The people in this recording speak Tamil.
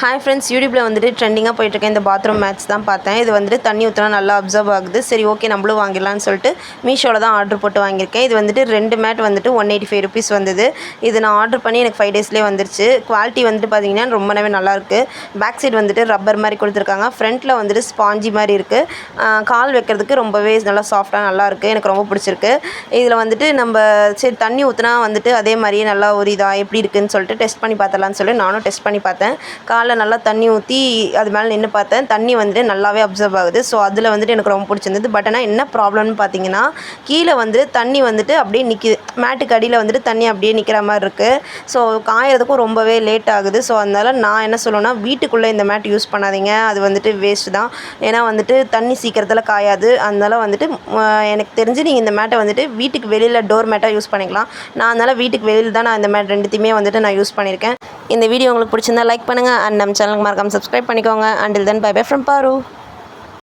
ஹாய் ஃப்ரெண்ட்ஸ், யூடியூப்பில் வந்துட்டு ட்ரெண்டிங்காக போயிட்டுருக்கேன் இந்த பாத்ரூம் மேட்ஸ் தான் பார்த்தேன். இது வந்துட்டு தண்ணி ஊற்றினா நல்லா அப்சர்வ் ஆகுது. சரி ஓகே நம்மளும் வாங்கிடலான்னு சொல்லிட்டு மீஷோவில் தான் ஆர்டர் போட்டு வாங்கியிருக்கேன். இது வந்துட்டு 2 மேட் வந்துட்டு 185 ருபீஸ் வந்தது. இது நான் ஆர்டர் பண்ணி எனக்கு 5 டேஸ்லேயே வந்துருச்சு. குவாலிட்டி வந்துட்டு பார்த்தீங்கன்னா ரொம்பவே நல்லாயிருக்கு. பேக் சைடு வந்துட்டு ரப்பர் மாதிரி கொடுத்துருக்காங்க. ஃப்ரண்ட்டில் வந்துட்டு ஸ்பாஞ்சி மாதிரி இருக்குது. கால் வைக்கிறதுக்கு ரொம்பவே நல்லா சாஃப்டாக நல்லாயிருக்கு. எனக்கு ரொம்ப பிடிச்சிருக்கு. இதில் வந்துட்டு நம்ம சரி தண்ணி ஊற்றினா வந்துட்டு அதே மாதிரியே நல்லா ஒரு இதாக எப்படி இருக்குதுன்னு சொல்லிட்டு டெஸ்ட் பண்ணி பார்த்தலான்னு சொல்லி நானும் டெஸ்ட் பண்ணி பார்த்தேன். நல்லா தண்ணி ஊற்றி அது மேலே நின்று பார்த்தேன். தண்ணி வந்துட்டு நல்லாவே அப்சர்வ் ஆகுது. ஸோ அதில் வந்துட்டு எனக்கு ரொம்ப பிடிச்சிருந்தது. பட் ஆனால் என்ன ப்ராப்ளம்னு பார்த்தீங்கன்னா கீழே வந்து தண்ணி வந்துட்டு அப்படியே நிற்கிது. மேட்டுக்கு அடியில் வந்துட்டு தண்ணி அப்படியே நிற்கிற மாதிரி இருக்குது. ஸோ காயறதுக்கும் ரொம்பவே லேட் ஆகுது. ஸோ அதனால் நான் என்ன சொல்லுவேன்னா வீட்டுக்குள்ளே இந்த மேட் யூஸ் பண்ணாதீங்க. அது வந்துட்டு வேஸ்ட்டு தான். ஏன்னா வந்துட்டு தண்ணி சீக்கிரத்தில் காயாது. அதனால் வந்துட்டு எனக்கு தெரிஞ்சு நீங்கள் இந்த மேட்டை வந்துட்டு வீட்டுக்கு வெளியில் டோர் மேட்டாக யூஸ் பண்ணிக்கலாம். நான் அதனால் வீட்டுக்கு வெளியில் தான் நான் இந்த மேட் ரெண்டுத்தையுமே வந்துட்டு நான் யூஸ் பண்ணியிருக்கேன். இந்த வீடியோ உங்களுக்கு பிடிச்சிருந்தா லைக் பண்ணுங்கள் அண்ட் நம்ம சேனலுக்கு மறக்காம சப்ஸ்கிரைப் பண்ணிக்கோங்க. Until then, bye bye from Paru.